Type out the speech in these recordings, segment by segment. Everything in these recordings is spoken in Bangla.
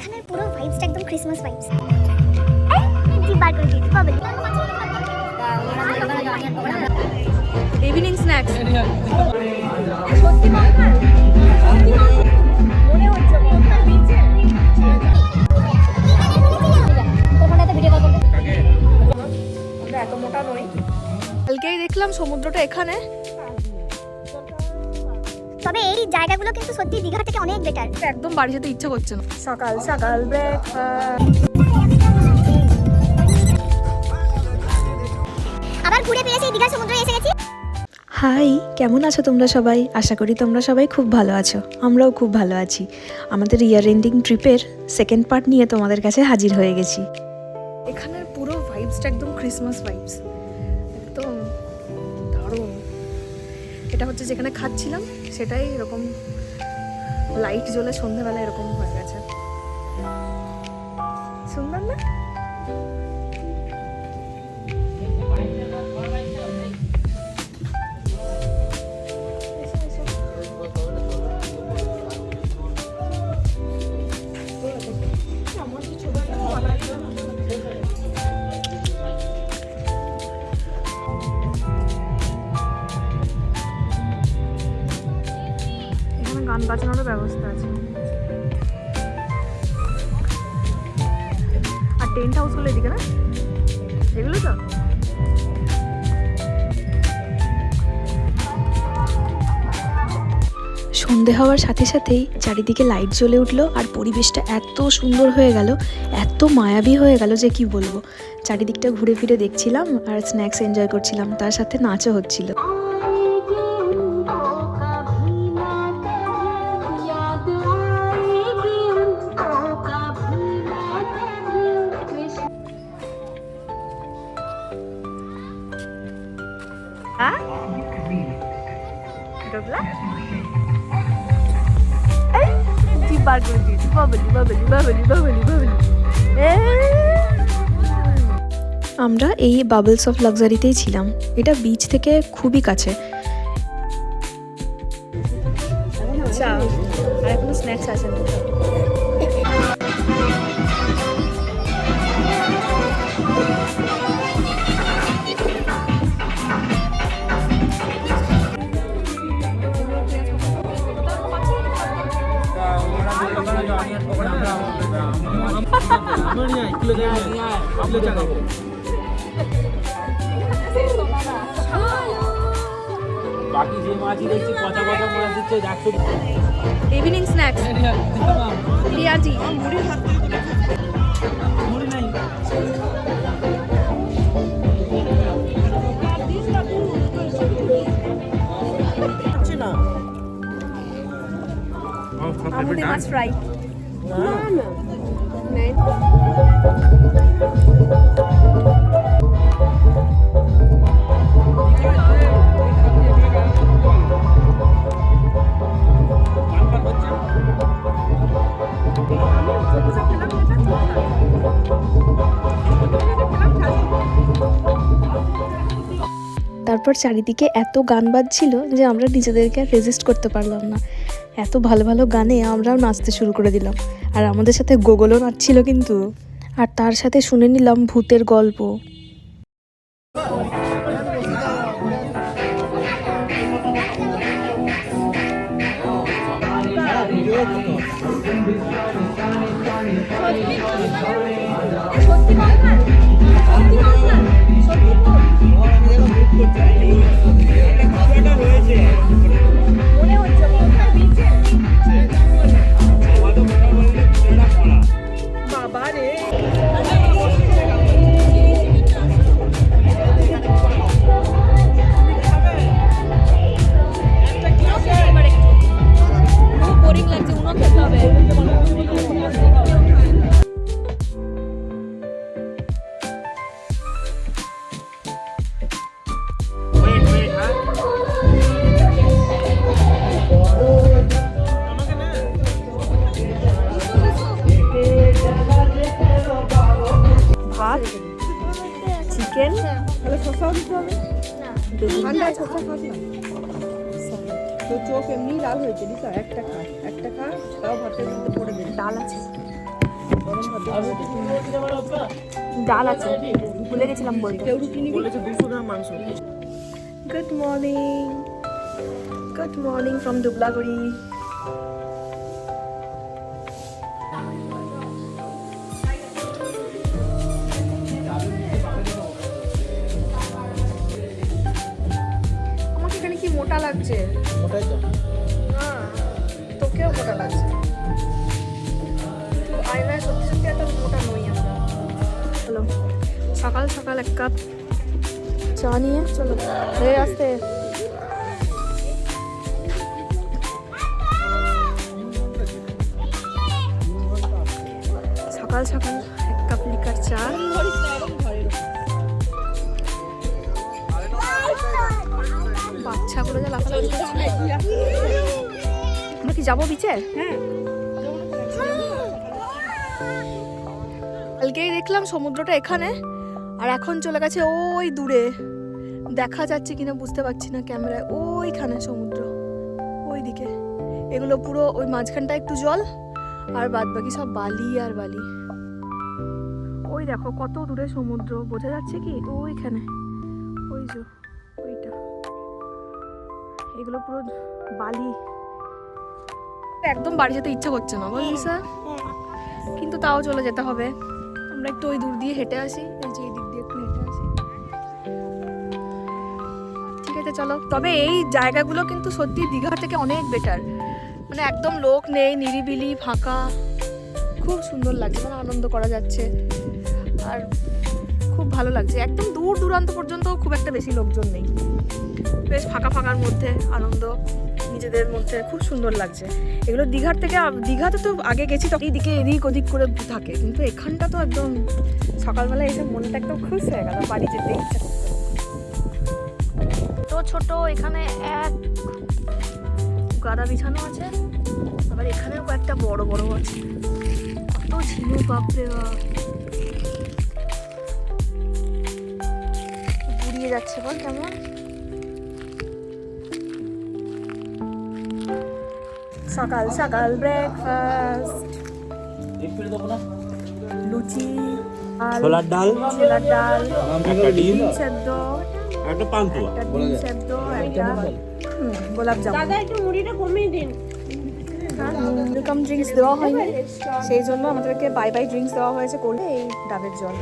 এখানের পুরো ভাইবসটা একদম ক্রিসমাস ভাইবস। জি বার করে দিয়েছি বাবা। ইভিনিং স্ন্যাক্স সত্যি মাখাল মনে হচ্ছে মাখাল নিচে তোমরা ভিডিও কল করবে। আমরা এত মোটা নই। কালকেই দেখলাম সমুদ্রটা এখানে, তবে এই জায়গাগুলো কিন্তু সত্যি দীঘা থেকে অনেক বেটার। একদম বাড়ি যেতে ইচ্ছা করছে না। সকাল সকাল ব্রেকফাস্ট। আবার ঘুরে ফিরে সেই দীঘা সমুদ্রে এসে গেছি। হাই, কেমন আছো তোমরা সবাই? আশা করি তোমরা সবাই খুব ভালো আছো। আমরাও খুব ভালো আছি। আমাদের ইয়ার এন্ডিং ট্রিপের সেকেন্ড পার্ট নিয়ে তোমাদের কাছে হাজির হয়ে গেছি। এখানের পুরো ভাইবসটা একদম ক্রিসমাস ভাইবস, একদম দারুণ। এটা হচ্ছে যেখানে খাচ্ছিলাম সেটাই এরকম লাইট জ্বলে সন্ধ্যেবেলা এরকম হয়ে গেছে। সুন্দর না? এখানে গান বাজানোরও ব্যবস্থা আছে, আর টেন্ট হাউসগুলো এদিকে না, এগুলো তো সন্ধে হওয়ার সাথে সাথেই চারিদিকে লাইট জ্বলে উঠলো আর পরিবেশটা এত সুন্দর হয়ে গেল, এত মায়াবী হয়ে গেল যে কি বলবো। চারিদিকটা ঘুরে ফিরে দেখছিলাম আর স্ন্যাক্স এনজয় করছিলাম, তার সাথে নাচও হচ্ছিল। আমরা এই বাবলস অফ লাক্সারিতেই ছিলাম। এটা বিচ থেকে খুবই কাছে। আচ্ছা, আর এখনো স্ন্যাক্স আছে না। বাকি যে মাছই দেখছি পচা পচা মাছ দিচ্ছে দেখছো। ইভিনিং স্ন্যাক্স পিয়াজি মনে নাই আমুদি মাছ ফ্রাই। তারপর চারিদিকে এত গান বাজছিল যে আমরা নিজেদেরকে আর রেজিস্ট করতে পারলাম না। এত ভালো ভালো গানে আমরাও নাচতে শুরু করে দিলাম, আর আমাদের সাথে গোগলও নাচছিল কিন্তু। আর তার সাথে শুনে নিলাম ভূতের গল্প। সত্যি মাখাল সত্যি মাখাল সত্যি মনে হচ্ছে মাখাল নিচে বাবা রে। বোরিং লাগছে, উনো খেতে হবে। ভাত, চিকেন, শসাও দিতে হবে। ঠান্ডায় শসা খাস না, তো চোখ এমনি লাল হয়েছে। দিশা একটা খা, একটা খা, তাও ভাতের মধ্যে পড়ে দে। ডাল আছে, ডাল আছে, ভুলে গেছিলাম বলতে। বলেছে 200 গ্রাম মাংস। Good morning from Dublagori. আমাকে এখানে কি মোটা লাগছে? ওটাই তো। না, তোকেও মোটা লাগছে, কিন্তু আয়নায় সত্যি সত্যি এত মোটা নই আমরা। চলো সকাল সকাল এক কাপ চা নিয়ে চলো হয়ে আসতে। সকাল সকাল এক কাপ লিকার চা। বাচ্চাগুলো যা লাফালাফি করছে। আমরা কি যাবো বিচে? কালকেই দেখলাম সমুদ্রটা এখানে, আর এখন চলে গেছে ওই দূরে। দেখা যাচ্ছে কিনা বুঝতে পারছি না ক্যামেরায়। ওইখানে সমুদ্র, ওইদিকে। এগুলো পুরো ওই মাঝখানটা একটু জল, আর বাদ বাকি সব বালি আর বালি। ওই দেখো কত দূরে সমুদ্র, বোঝা যাচ্ছে কি? ওইখানে, ওই যে ওইটা, এগুলো পুরো বালি। একদম বাড়ি যেতে ইচ্ছা করছে না বল স্যার, কিন্তু তাও চলে যেতে হবে। আমরা একটু ওই দূর দিয়ে হেঁটে আসি, এই যে এই দিক দিয়ে একটু হেঁটে আসি। ঠিক আছে চলো। তবে এই জায়গাগুলো কিন্তু সত্যি দীঘা থেকে অনেক বেটার, মানে একদম লোক নেই, নিরিবিলি ফাঁকা, খুব সুন্দর লাগছে, মানে আনন্দ করা যাচ্ছে আর খুব ভালো লাগছে। একদম দূর দূরান্ত পর্যন্ত খুব একটা বেশি লোকজন নেই, বেশ ফাঁকা ফাঁকার মধ্যে আনন্দ নিজেদের মধ্যে, খুব সুন্দর লাগছে। এগুলো দীঘার থেকে, দীঘাতে তো আগে গেছি তো এইদিকে এদিক ওদিক করে থাকে, কিন্তু এখানটা তো একদম সকালবেলা এসে মনটা একদম খুশ হয়ে গেল, বাড়ি যেতে ইচ্ছা করতো। তো ছোট এখানে এক গাদা বিছানো আছে, আবার এখানেও কয়েকটা বড় বড় আছে। কত ঝিনুক, বাপরে বাপ, ঘুরিয়ে যাচ্ছে বল কেমন। সকাল সকাল ব্রেকফাস্ট, লুচি, ছোলার ডাল, একটা ডিম, সেদ্ধ, একটা পান্তুয়া, একটা ডিম সেদ্ধ, একটা গোলাপ জামুন। দাদা একটু মুড়িটা কমিয়ে দিন। ওয়েলকাম ড্রিঙ্কস দেওয়া হয়নি, সেই জন্য আমাদেরকে বাই বাই ড্রিঙ্কস দেওয়া হয়েছে করলে এই ডাবের জল।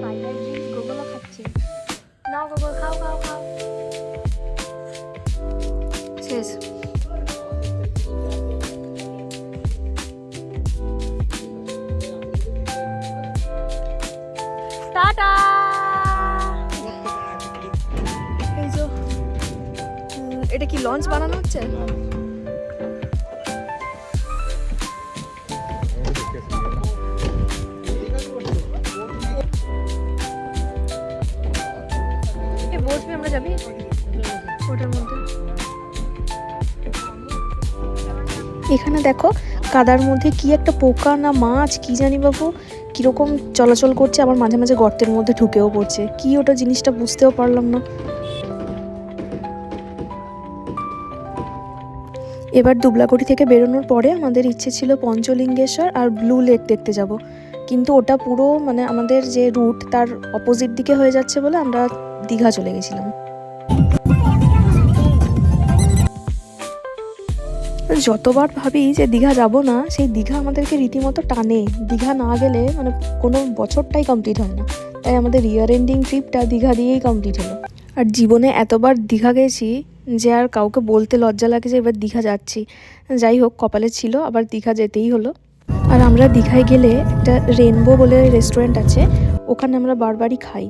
বাই বাই ড্রিঙ্কস গোগলও খাচ্ছে। নাও গোগল, খাও খাও খাও। শেষ। টাটা। এই যে এটা কি লঞ্চ বানানো হচ্ছে? বসবি আমরা, যাবি ওটার মধ্যে। এখানে দেখো কাদার মধ্যে কি একটা পোকা না মাছ কি জানি বাবু কিরকম চলাচল করছে, আবার মাঝে মাঝে গর্তের মধ্যে ঢুকেও পড়ছে, কি ওটা জিনিসটা বুঝতেও পারলাম না। এবার দুবলাগুড়ি থেকে বেরোনোর পরে আমাদের ইচ্ছে ছিল পঞ্চলিঙ্গেশ্বর আর ব্লু লেক দেখতে যাব, কিন্তু ওটা পুরো মানে আমাদের যে রুট তার অপোজিট দিকে হয়ে যাচ্ছে বলে আমরা দীঘা চলে গেছিলাম। যতবার ভাবি যে দীঘা যাব না, সেই দীঘা আমাদেরকে রীতিমতো টানে। দীঘা না গেলে মানে কোনো বছরটাই কমপ্লিট হয় না, তাই আমাদের ইয়ার এন্ডিং ট্রিপটা দীঘা দিয়েই কমপ্লিট হলো। আর জীবনে এতবার দীঘা গেছি যে আর কাউকে বলতে লজ্জা লাগে যে এবার দীঘা যাচ্ছি। যাই হোক, কপালে ছিল, আবার দীঘা যেতেই হলো। আর আমরা দীঘায় গেলে একটা রেনবো বলে রেস্টুরেন্ট আছে, ওখানে আমরা বারবারই খাই,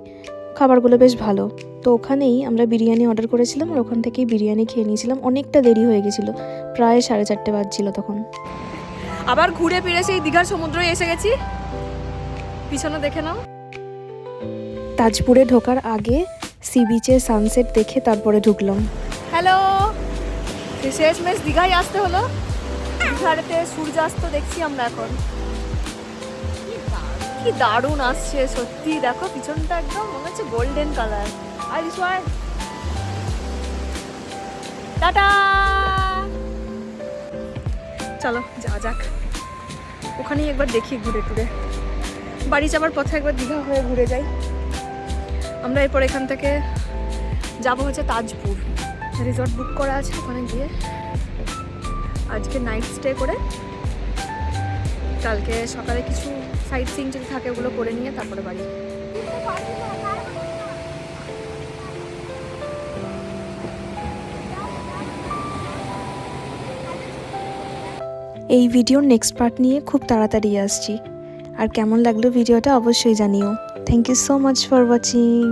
খাবারগুলো বেশ ভালো। তো ওখানেই আমরা বিরিয়ানি অর্ডার করেছিলাম, আর ওখান থেকেই বিরিয়ানি খেয়ে নিয়েছিলাম। অনেকটা দেরি হয়ে গেছিলো, প্রায় 4:30 বাজছিল তখন। আবার ঘুরে ফিরে সেই দীঘার সমুদ্রে এসে গেছি, পিছনে দেখে নাও। তাজপুরে ঢোকার আগে সি বিচের সানসেট দেখে তারপরে ঢুকলাম। হ্যালো, শেষমেশ দীঘায় আসতে হলো। দীঘাতে সূর্যাস্ত দেখছি আমরা এখন, কি দারুণ আসছে সত্যি। দেখো পিছনটা একদম মনে হচ্ছে গোল্ডেন কালার। আর টাটা। চলো যা যাক, ওখানেই একবার দেখি ঘুরে টুরে। বাড়ি যাবার পথে একবার দীঘা হয়ে ঘুরে যাই আমরা। এরপর এখান থেকে যাবো হচ্ছে তাজপুর, রিসর্ট বুক করা আছে, ওখানে গিয়ে আজকে নাইট স্টে করে কালকে সকালে কিছু সাইট সিইং যদি থাকে ওগুলো করে নিয়ে তারপরে বাড়ি। এই ভিডিওর নেক্সট পার্ট নিয়ে খুব তাড়াতাড়ি আসছি। আর কেমন লাগলো ভিডিওটা অবশ্যই জানিও। Thank you so much for watching.